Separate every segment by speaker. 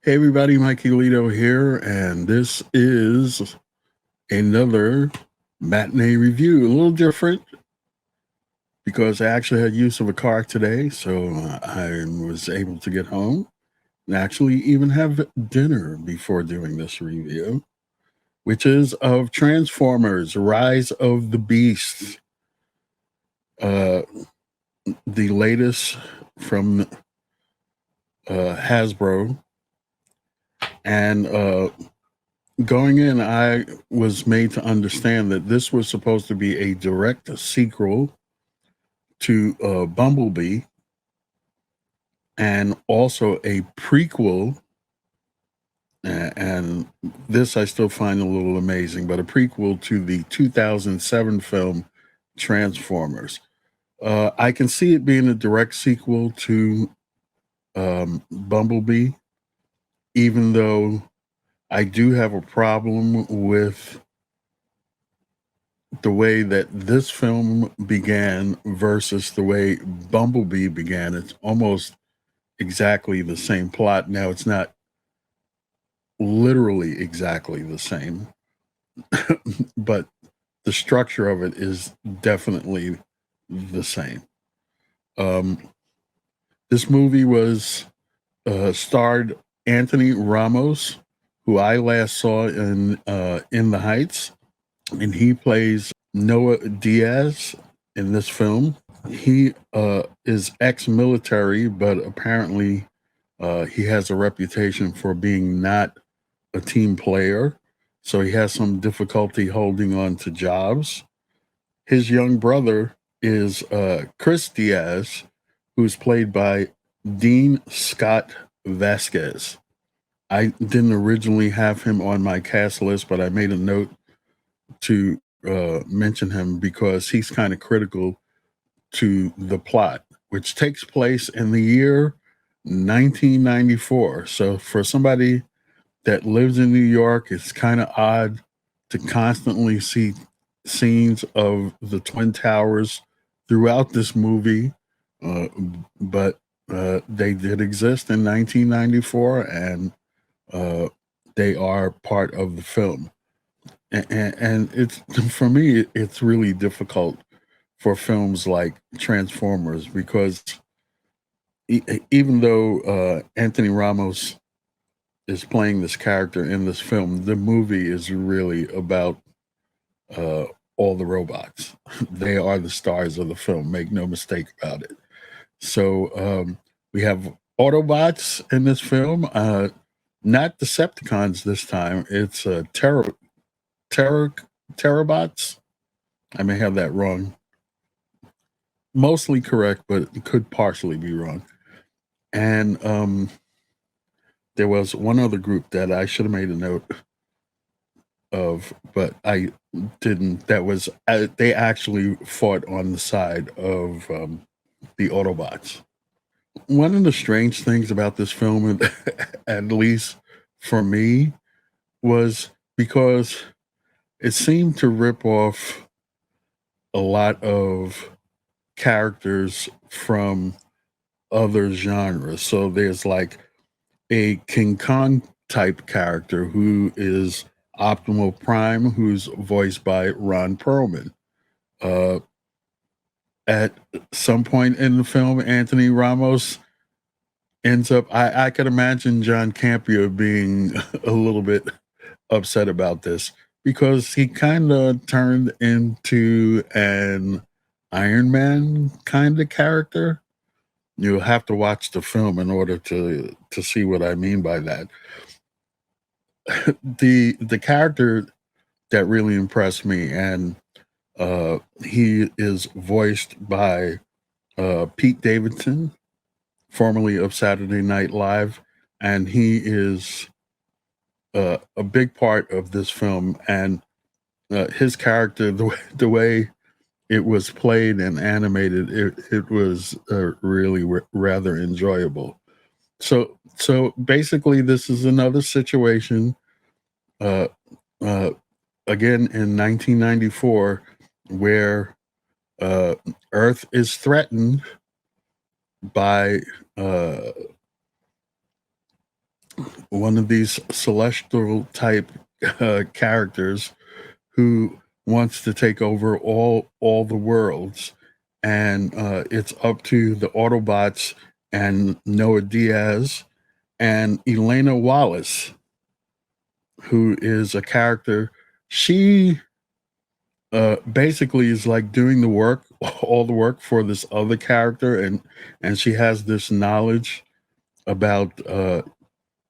Speaker 1: Hey everybody, MIKEYLITO here, and this is another matinee review. A little different because I actually had use of a car today, so I was able to get home and actually even have dinner before doing this review, which is of Transformers: Rise of the Beasts, uh, the latest from Hasbro, and going in, I was made to understand that this was supposed to be a direct sequel to Bumblebee and also a prequel. And this I still find a little amazing, but a prequel to the 2007 film Transformers. I can see it being a direct sequel to Bumblebee, even though I do have a problem with the way that this film began versus the way Bumblebee began. It's almost exactly the same plot. Now, it's not literally exactly the same, but the structure of it is definitely the same. Um, this movie was starred Anthony Ramos, who I last saw in the Heights, and he plays Noah Diaz in this film. He is ex-military, but apparently he has a reputation for being not a team player. So he has some difficulty holding on to jobs. His young brother is Chris Diaz, who's played by Dean Scott Vasquez. I didn't originally have him on my cast list, but I made a note to mention him because he's kind of critical to the plot, which takes place in the year 1994. So for somebody that lives in New York, it's kind of odd to constantly see scenes of the Twin Towers throughout this movie. Uh, but they did exist in 1994, and uh, they are part of the film. And it's for me, it's really difficult for films like Transformers because even though Anthony Ramos is playing this character in this film, the movie is really about uh, all the robots. They are the stars of the film. Make no mistake about it. So we have Autobots in this film. Not Decepticons this time. It's Terror, Terrorbots. I may have that wrong. Mostly correct, but it could partially be wrong. And there was one other group that I should have made a note of, but I didn't. That was they actually fought on the side of the Autobots. One of the strange things about this film, at least for me, was because it seemed to rip off a lot of characters from other genres. So there's like a King Kong type character who is Optimal Prime, who's voiced by Ron Perlman. Uh, at some point in the film, Anthony Ramos ends up. I could imagine John Campea being a little bit upset about this because he kind of turned into an Iron Man kind of character. You'll have to watch the film in order to see what I mean by that. The character that really impressed me, and he is voiced by Pete Davidson, formerly of Saturday Night Live, and he is a big part of this film. And his character, the way it was played and animated, it was really rather enjoyable. So basically, this is another situation. Uh, uh, Again in 1994, where uh, Earth is threatened by uh, one of these celestial type characters who wants to take over all the worlds, and it's up to the Autobots and Noah Diaz and Elena Wallace, who is a character. She basically is like doing the work, all the work for this other character, and she has this knowledge about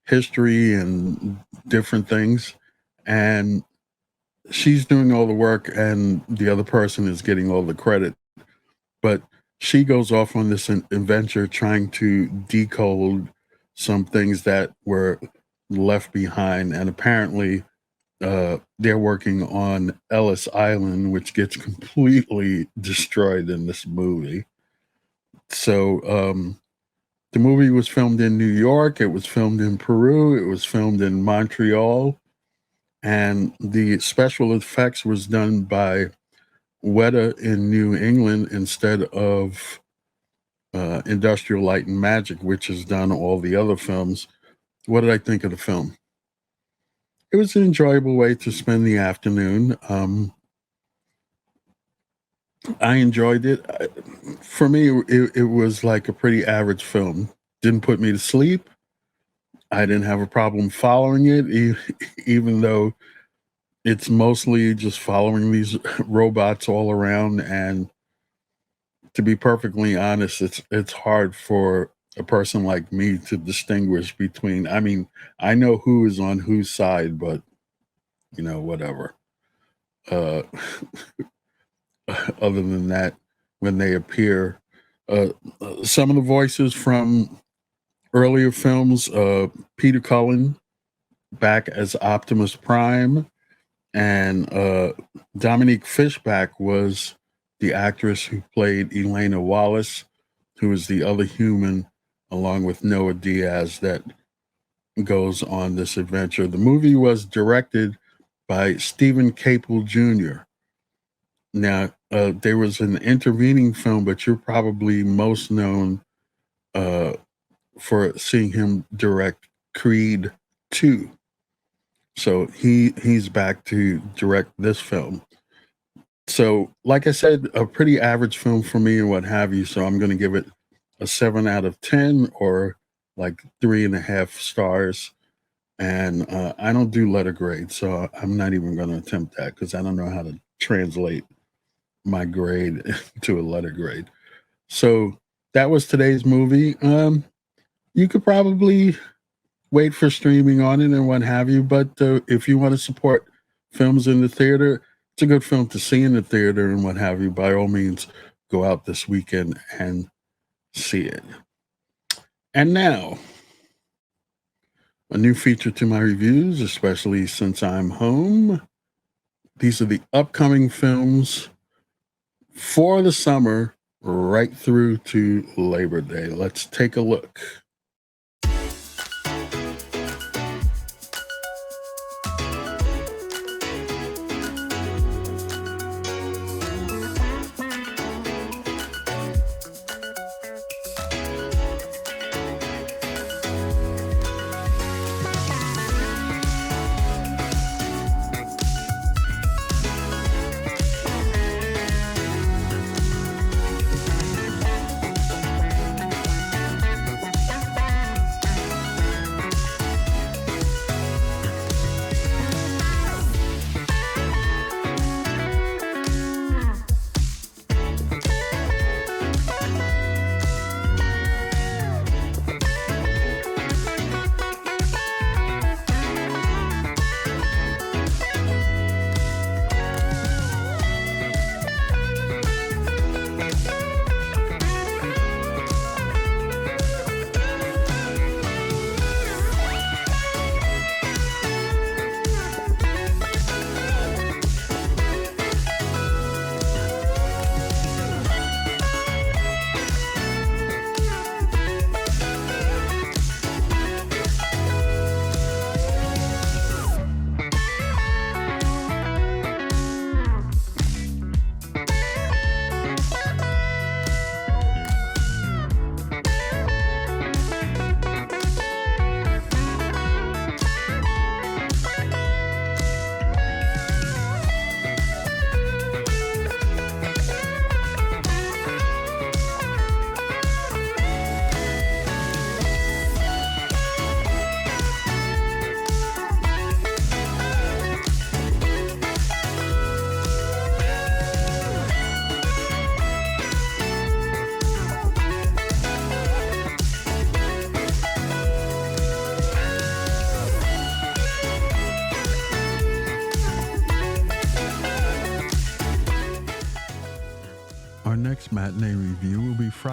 Speaker 1: history and different things, and she's doing all the work, and the other person is getting all the credit. But she goes off on this adventure trying to decode some things that were left behind, and apparently they're working on Ellis Island, which gets completely destroyed in this movie. So the movie was filmed in New York, it was filmed in Peru, it was filmed in Montreal, and the special effects was done by Weta in New England instead of Industrial Light and Magic, which has done all the other films. What did I think of the film? It was an enjoyable way to spend the afternoon. I enjoyed it. For me, it was like a pretty average film. Didn't put me to sleep. I didn't have a problem following it, even though it's mostly just following these robots all around. And to be perfectly honest, it's hard for a person like me to distinguish between. I mean, I know who is on whose side, but whatever. Uh, other than that, when they appear, some of the voices from earlier films, Peter Cullen back as Optimus Prime, and Dominique Fishback was the actress who played Elena Wallace, who is the other human, along with Noah Diaz, that goes on this adventure. The movie was directed by Stephen Caple Jr. Now, there was an intervening film, but you're probably most known for seeing him direct Creed 2. So he's back to direct this film. So, like I said, a pretty average film for me and what have you. So I'm going to give it a 7 out of 10, or like 3.5 stars. And I don't do letter grade, so I'm not even going to attempt that because I don't know how to translate my grade to a letter grade. So that was today's movie. You could probably wait for streaming on it and what have you, but if you want to support films in the theater, it's a good film to see in the theater and what have you. By all means, go out this weekend and see it. And now, a new feature to my reviews, especially since I'm home. These are the upcoming films for the summer right through to Labor Day. Let's take a look.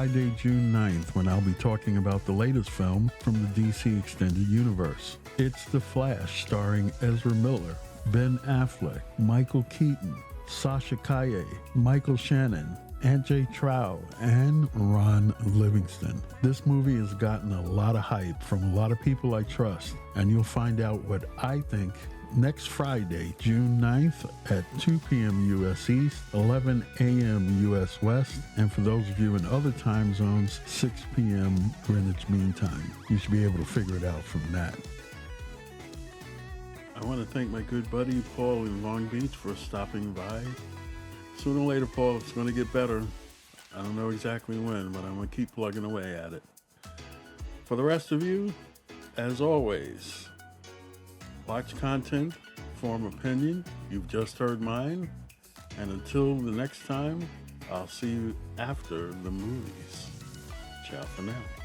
Speaker 1: Friday, June 9th, when I'll be talking about the latest film from the DC Extended Universe. It's The Flash, starring Ezra Miller, Ben Affleck, Michael Keaton, Sasha Calle, Michael Shannon, Antje Trau, and Ron Livingston. This movie has gotten a lot of hype from a lot of people I trust, and you'll find out what I think next Friday, June 9th at 2 p.m. U.S. East, 11 a.m. U.S. West, and for those of you in other time zones, 6 p.m. Greenwich Mean Time. You should be able to figure it out from that. I want to thank my good buddy Paul in Long Beach for stopping by. Sooner or later, Paul, it's going to get better. I don't know exactly when, but I'm going to keep plugging away at it. For the rest of you, as always, watch content, form opinion. You've just heard mine. And until the next time, I'll see you after the movies. Ciao for now.